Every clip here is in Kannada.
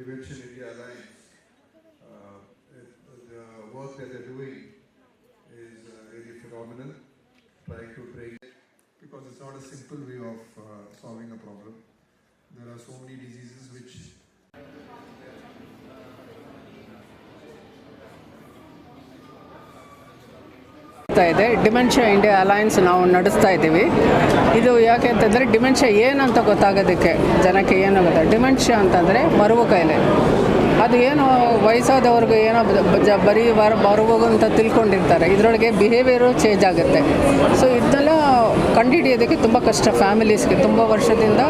Dementia India Alliance, the work that they're doing is really phenomenal, trying to break it, because it's not a simple way of solving a problem. There are so many diseases which ಇದೆ. ಡಿಮೆನ್ಷಿಯಾ ಇಂಡಿಯಾ ಅಲಯನ್ಸ್ ನಾವು ನಡೆಸ್ತಾ ಇದ್ದೀವಿ. ಇದು ಯಾಕೆ ಅಂತಂದರೆ ಡಿಮೆನ್ಷಿಯಾ ಏನಂತ ಗೊತ್ತಾಗೋದಕ್ಕೆ ಜನಕ್ಕೆ ಏನು ಗೊತ್ತಾ, ಡಿಮೆನ್ಷಿಯಾ ಅಂತಂದರೆ ಮರುವು ಕಾಯಿಲೆ. ಅದು ಏನು ವಯಸ್ಸಾದವ್ರಿಗೆ ಏನೋ ಬರೀ ಮರುವು ಅಂತ ತಿಳ್ಕೊಂಡಿರ್ತಾರೆ, ಇದರೊಳಗೆ ಬಿಹೇವಿಯರು ಚೇಂಜ್ ಆಗುತ್ತೆ. ಸೊ ಇದನ್ನೆಲ್ಲ ಕಂಡುಹಿಡಿಯೋದಕ್ಕೆ ತುಂಬ ಕಷ್ಟ ಫ್ಯಾಮಿಲೀಸ್ಗೆ, ತುಂಬ ವರ್ಷದಿಂದ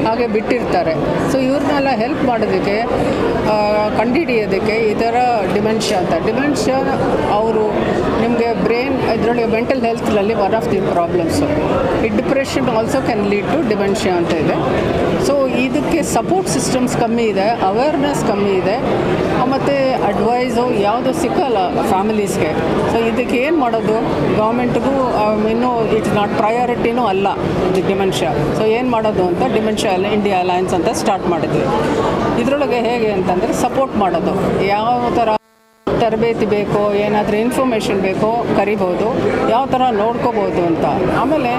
ಹಾಗೆ ಬಿಟ್ಟಿರ್ತಾರೆ. ಸೊ ಇವ್ರನ್ನೆಲ್ಲ ಹೆಲ್ಪ್ ಮಾಡೋದಕ್ಕೆ, ಕಂಡುಹಿಡಿಯೋದಕ್ಕೆ ಈ ಥರ ಡಿಮೆನ್ಷಿಯಾ ಅಂತ. ಡಿಮೆನ್ಷಿಯಾ ಅವರು ನಿಮಗೆ ಬ್ರೈನ್ ಇದರೊಳಗೆ ಮೆಂಟಲ್ ಹೆಲ್ತ್ನಲ್ಲಿ ಒನ್ ಆಫ್ ದಿ ಪ್ರಾಬ್ಲಮ್ಸು. ಈ depression also can lead to dementia ಅಂತ ಇದೆ. ಸೊ ಇದಕ್ಕೆ ಸಪೋರ್ಟ್ ಸಿಸ್ಟಮ್ಸ್ ಕಮ್ಮಿ ಇದೆ, ಅವೇರ್ನೆಸ್ ಕಮ್ಮಿ ಇದೆ, ಮತ್ತು ಅಡ್ವೈಸು ಯಾವುದು ಸಿಕ್ಕಲ್ಲ ಫ್ಯಾಮಿಲೀಸ್ಗೆ. ಸೊ ಇದಕ್ಕೆ ಏನು ಮಾಡೋದು, ಗೌರ್ಮೆಂಟ್ಗೂ ಇನ್ನೂ ಇಟ್ಸ್ ನಾಟ್ ಪ್ರಯಾರಿಟಿನೂ ಅಲ್ಲ ಇದು ಡಿಮೆನ್ಷಿಯಾ. ಸೊ ಏನು ಮಾಡೋದು ಅಂತ ಡಿಮೆನ್ಷಿಯಾ ಇಂಡಿಯಾ ಅಲಯನ್ಸ್ ಅಂತ ಸ್ಟಾರ್ಟ್ ಮಾಡಿದ್ವಿ. ಇದರೊಳಗೆ ಹೇಗೆ ಅಂತಂದರೆ ಸಪೋರ್ಟ್ ಮಾಡೋದು, ಯಾವ ಥರ ತರಬೇತಿ ಬೇಕೋ, ಏನಾದರೂ ಇನ್ಫಾರ್ಮೇಷನ್ ಬೇಕೋ ಕರಿಬೋದು, ಯಾವ ಥರ ನೋಡ್ಕೋಬೋದು ಅಂತ. ಆಮೇಲೆ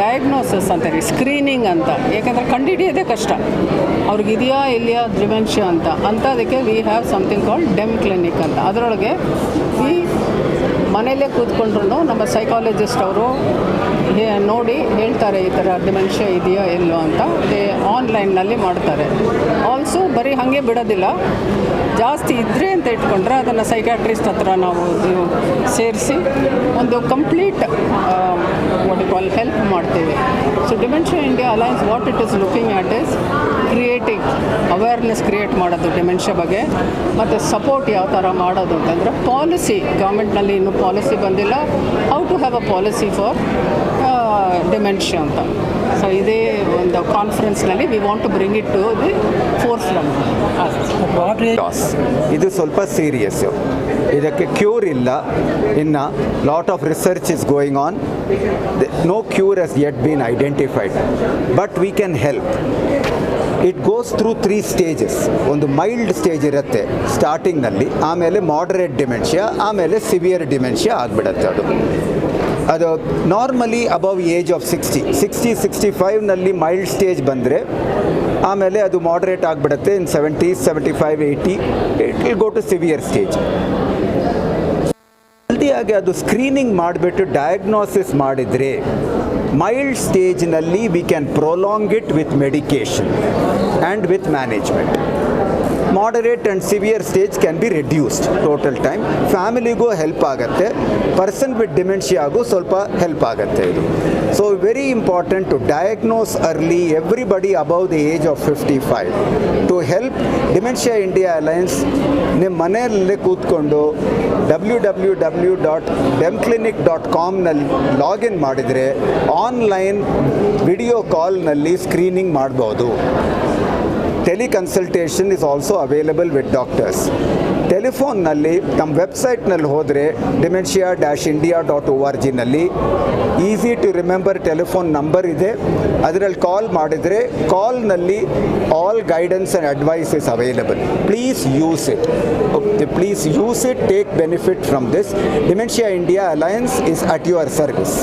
ಡಯಾಗ್ನೋಸಿಸ್ ಅಂತಾರೆ, ಸ್ಕ್ರೀನಿಂಗ್ ಅಂತ. ಯಾಕೆಂದರೆ ಕಂಡುಹಿಡಿಯೋದೇ ಕಷ್ಟ ಅವ್ರಿಗಿದೆಯಾ ಇಲ್ಲಿಯಾ ಡಿಮೆನ್ಷಿಯಾ ಅಂತ. ಅಂಥದಕ್ಕೆ we have something called Dem clinic ಅಂತ. ಅದರೊಳಗೆ ಈ ಮನೆಯಲ್ಲೇ ಕೂತ್ಕೊಂಡ್ರು ನಮ್ಮ ಸೈಕಾಲಜಿಸ್ಟ್ ಅವರು ನೋಡಿ ಹೇಳ್ತಾರೆ ಈ ಥರ ಡಿಮೆನ್ಷಿಯಾ ಇದೆಯಾ ಇಲ್ಲೋ ಅಂತ. ಅದೇ ಆನ್ಲೈನ್ನಲ್ಲಿ ಮಾಡ್ತಾರೆ. ಆಲ್ಸೋ ಬರೀ ಹಾಗೆ ಬಿಡೋದಿಲ್ಲ, ಜಾಸ್ತಿ ಇದ್ದರೆ ಅಂತ ಇಟ್ಕೊಂಡ್ರೆ ಅದನ್ನು ಸೈಕ್ಯಾಟ್ರಿಸ್ಟ್ ಹತ್ರ ನಾವು ಸೇರಿಸಿ ಒಂದು ಕಂಪ್ಲೀಟ್ ಹೆಲ್ಪ್ ಮಾಡ್ತೇವೆ. So dementia India alliance what it is looking at is creating awareness create ಮಾಡೋದು ಡಿಮೆನ್ಷಿಯಾ ಬಗ್ಗೆ, ಮತ್ತು ಸಪೋರ್ಟ್ ಯಾವ ಥರ ಮಾಡೋದು ಅಂತಂದರೆ ಪಾಲಿಸಿ. ಗೌರ್ಮೆಂಟ್ನಲ್ಲಿ ಇನ್ನೂ ಪಾಲಿಸಿ ಬಂದಿಲ್ಲ, how to have a policy for dementia ಅಂತ. ಸೊ ಇದೇ ಒಂದು ಕಾನ್ಫರೆನ್ಸ್ನಲ್ಲಿ we want to bring it to the forth front. ಇದು ಸ್ವಲ್ಪ ಸೀರಿಯಸ್ಸು, ಇದಕ್ಕೆ ಕ್ಯೂರ್ ಇಲ್ಲ. ಇನ್ನು lot of research is going on. No cure has yet been identified, but we can help. It goes through 3 stages. ಒಂದು ಮೈಲ್ಡ್ ಸ್ಟೇಜ್ ಇರುತ್ತೆ ಸ್ಟಾರ್ಟಿಂಗ್ನಲ್ಲಿ, ಆಮೇಲೆ ಮಾಡರೇಟ್ ಡಿಮೆನ್ಷಿಯಾ, ಆಮೇಲೆ ಸಿವಿಯರ್ ಡಿಮೆನ್ಷಿಯಾ ಆಗಿಬಿಡುತ್ತೆ. ಅದು normally above age of 60-65ನಲ್ಲಿ mild stage ಬಂದರೆ ಆಮೇಲೆ ಅದು ಮಾಡರೇಟ್ ಆಗಿಬಿಡುತ್ತೆ. In 70, 75, 80 it will go to severe stage. ಜಲ್ದಿಯಾಗಿ ಅದು ಸ್ಕ್ರೀನಿಂಗ್ ಮಾಡಿಬಿಟ್ಟು ಡಯಾಗ್ನೋಸಿಸ್ ಮಾಡಿದರೆ ಮೈಲ್ಡ್ ಸ್ಟೇಜ್ನಲ್ಲಿ we can prolong it with medication and with management. Moderate and severe stage can be reduced total time. ಫ್ಯಾಮಿಲಿಗೂ ಹೆಲ್ಪ್ ಆಗುತ್ತೆ, ಪರ್ಸನ್ ವಿತ್ ಡಿಮೆನ್ಷಿಯಾಗೂ ಸ್ವಲ್ಪ ಹೆಲ್ಪ್ ಆಗುತ್ತೆ ಇದು. So very important to diagnose early everybody above the age of 55 to help. Dementia India alliance ನಿಮ್ಮ ಮನೆಯಲ್ಲೇ ಕೂತ್ಕೊಂಡು www.demclinic.com ಲಾಗಿನ್ ಮಾಡಿದರೆ ಆನ್ಲೈನ್ ವಿಡಿಯೋ ಕಾಲ್ನಲ್ಲಿ ಸ್ಕ್ರೀನಿಂಗ್ ಮಾಡ್ಬೋದು. Teleconsultation is also available with doctors. ಟೆಲಿಫೋನ್ನಲ್ಲಿ ನಮ್ಮ ವೆಬ್ಸೈಟ್ನಲ್ಲಿ ಹೋದರೆ dementia-india.org easy to remember telephone number ಇದೆ. ಅದರಲ್ಲಿ ಕಾಲ್ ಮಾಡಿದರೆ ಕಾಲ್ನಲ್ಲಿ all guidance and advice is available. Please use it. Take benefit from this. Dementia India alliance is at your service.